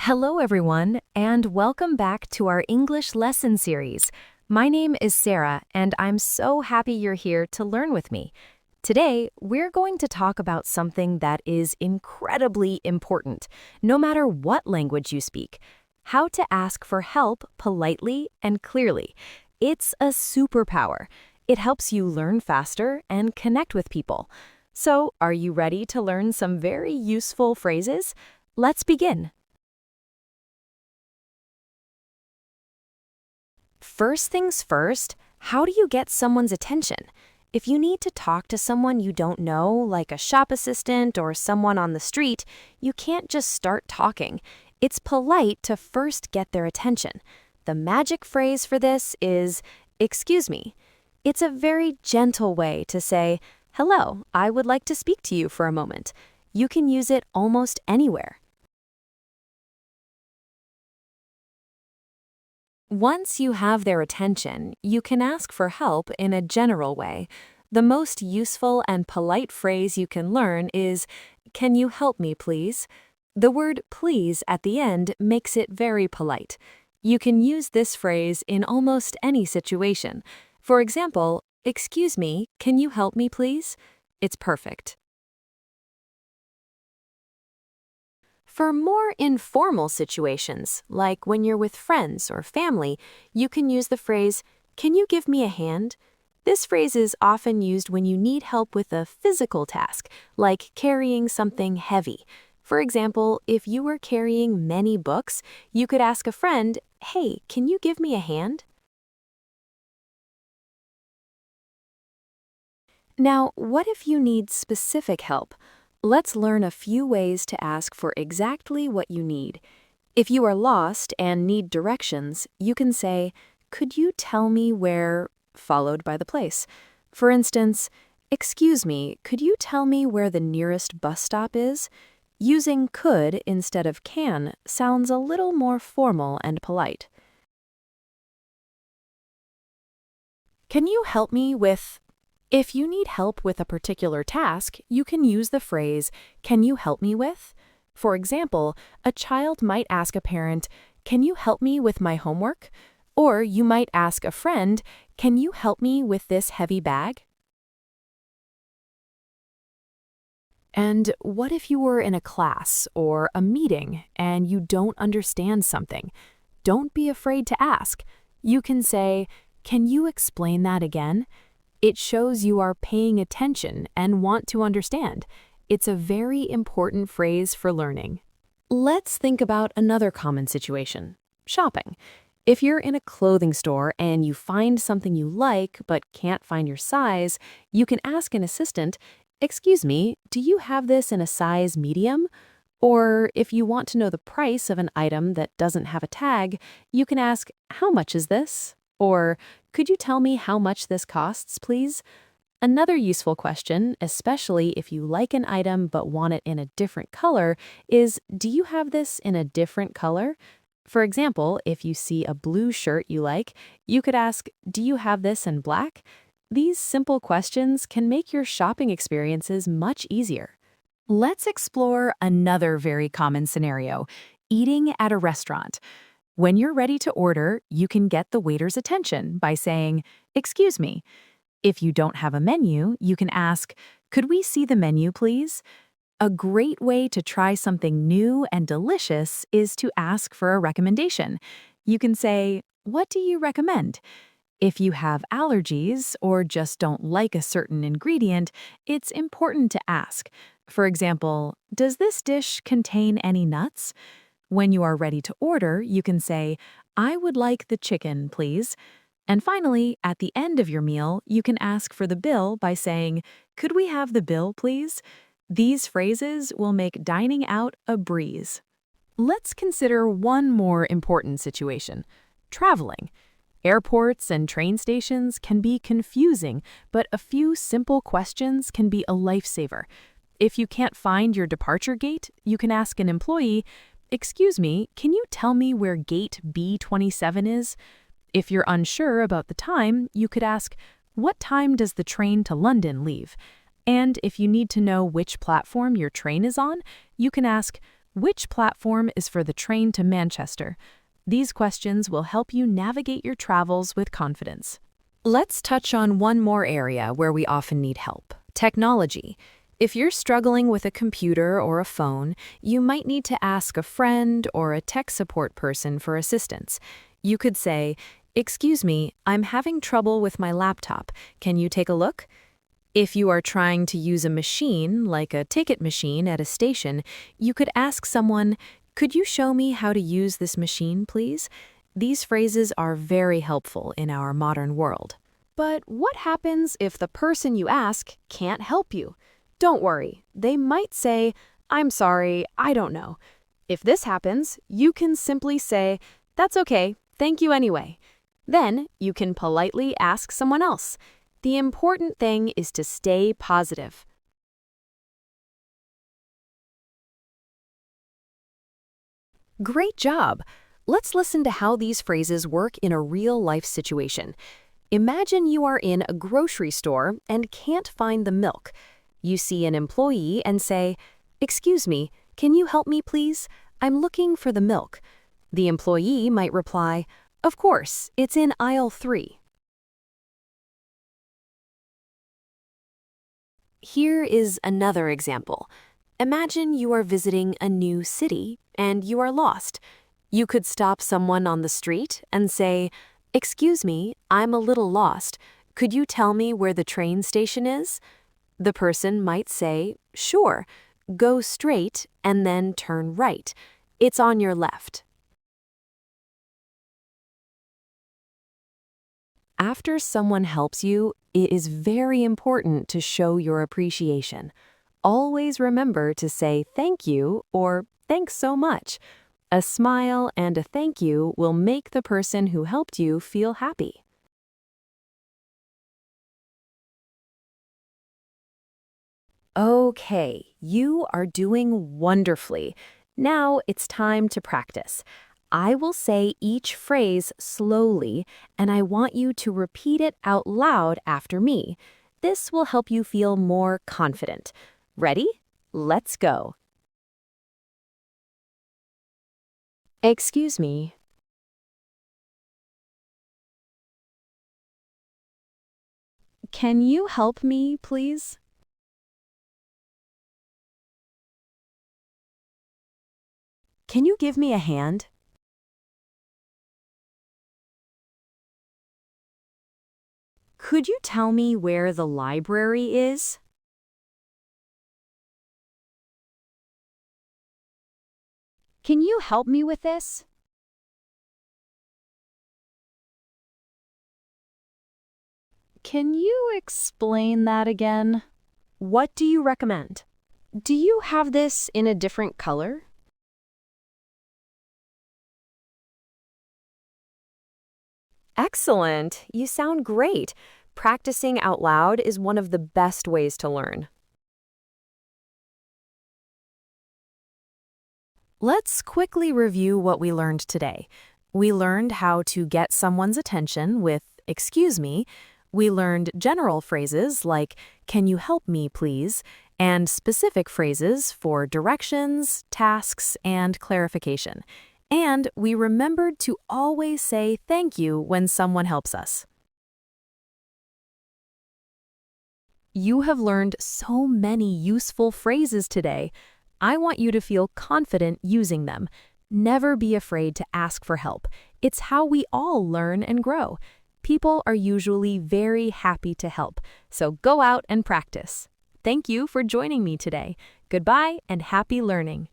Hello, everyone, and welcome back to our English lesson series. My name is Sarah, and I'm so happy you're here to learn with me. Today, we're going to talk about something that is incredibly important, no matter what language you speak: how to ask for help politely and clearly. It's a superpower. It helps you learn faster and connect with people. So, are you ready to learn some very useful phrases? Let's begin. First things first, how do you get someone's attention? If you need to talk to someone you don't know, like a shop assistant or someone on the street, you can't just start talking. It's polite to first get their attention. The magic phrase for this is, "Excuse me." It's a very gentle way to say, "Hello, I would like to speak to you for a moment." You can use it almost anywhere. Once you have their attention, you can ask for help in a general way. The most useful and polite phrase you can learn is, "Can you help me, please?" The word please at the end makes it very polite. You can use this phrase in almost any situation. For example, "Excuse me, can you help me, please?" It's perfect. For more informal situations, like when you're with friends or family, you can use the phrase, "Can you give me a hand?" This phrase is often used when you need help with a physical task, like carrying something heavy. For example, if you were carrying many books, you could ask a friend, "Hey, can you give me a hand?" Now, what if you need specific help? Let's learn a few ways to ask for exactly what you need. If you are lost and need directions, you can say, "Could you tell me where," followed by the place. For instance, "Excuse me, could you tell me where the nearest bus stop is?" Using could instead of can sounds a little more formal and polite. Can you help me with? If you need help with a particular task, you can use the phrase, "Can you help me with?" For example, a child might ask a parent, "Can you help me with my homework?" Or you might ask a friend, "Can you help me with this heavy bag?" And what if you were in a class or a meeting and you don't understand something? Don't be afraid to ask. You can say, "Can you explain that again?" It shows you are paying attention and want to understand. It's a very important phrase for learning. Let's think about another common situation: shopping. If you're in a clothing store and you find something you like but can't find your size, you can ask an assistant, "Excuse me, do you have this in a size medium?" Or if you want to know the price of an item that doesn't have a tag, you can ask, "How much is this?" Or, "Could you tell me how much this costs, please?" Another useful question, especially if you like an item but want it in a different color, is, "Do you have this in a different color?" For example, if you see a blue shirt you like, you could ask, "Do you have this in black?" These simple questions can make your shopping experiences much easier. Let's explore another very common scenario: eating at a restaurant. When you're ready to order, you can get the waiter's attention by saying, "Excuse me." If you don't have a menu, you can ask, "Could we see the menu, please?" A great way to try something new and delicious is to ask for a recommendation. You can say, "What do you recommend?" If you have allergies or just don't like a certain ingredient, it's important to ask. For example, "Does this dish contain any nuts?" When you are ready to order, you can say, "I would like the chicken, please." And finally, at the end of your meal, you can ask for the bill by saying, "Could we have the bill, please?" These phrases will make dining out a breeze. Let's consider one more important situation: traveling. Airports and train stations can be confusing, but a few simple questions can be a lifesaver. If you can't find your departure gate, you can ask an employee, "Excuse me, can you tell me where gate B27 is?" If you're unsure about the time, you could ask, "What time does the train to London leave?" And if you need to know which platform your train is on, you can ask, Which platform is for the train to Manchester? These questions will help you navigate your travels with confidence. Let's touch on one more area where we often need help: technology. If you're struggling with a computer or a phone, you might need to ask a friend or a tech support person for assistance. You could say, "Excuse me, I'm having trouble with my laptop. Can you take a look?" If you are trying to use a machine, like a ticket machine at a station, you could ask someone, "Could you show me how to use this machine, please?" These phrases are very helpful in our modern world. But what happens if the person you ask can't help you? Don't worry, they might say, "I'm sorry, I don't know." If this happens, you can simply say, "That's okay, thank you anyway." Then you can politely ask someone else. The important thing is to stay positive. Great job! Let's listen to how these phrases work in a real-life situation. Imagine you are in a grocery store and can't find the milk. You see an employee and say, "Excuse me, can you help me please? I'm looking for the milk." The employee might reply, "Of course, it's in aisle 3. Here is another example. Imagine you are visiting a new city and you are lost. You could stop someone on the street and say, "Excuse me, I'm a little lost. Could you tell me where the train station is?" The person might say, "Sure, go straight and then turn right. It's on your left." After someone helps you, it is very important to show your appreciation. Always remember to say thank you or thanks so much. A smile and a thank you will make the person who helped you feel happy. Okay, you are doing wonderfully. Now it's time to practice. I will say each phrase slowly, and I want you to repeat it out loud after me. This will help you feel more confident. Ready? Let's go. Excuse me. Can you help me, please? Can you give me a hand? Could you tell me where the library is? Can you help me with this? Can you explain that again? What do you recommend? Do you have this in a different color? Excellent! You sound great. Practicing out loud is one of the best ways to learn. Let's quickly review what we learned today. We learned how to get someone's attention with "excuse me." We learned general phrases like "can you help me, please?" and specific phrases for directions, tasks, and clarification. And we remembered to always say thank you when someone helps us. You have learned so many useful phrases today. I want you to feel confident using them. Never be afraid to ask for help. It's how we all learn and grow. People are usually very happy to help, so go out and practice. Thank you for joining me today. Goodbye and happy learning.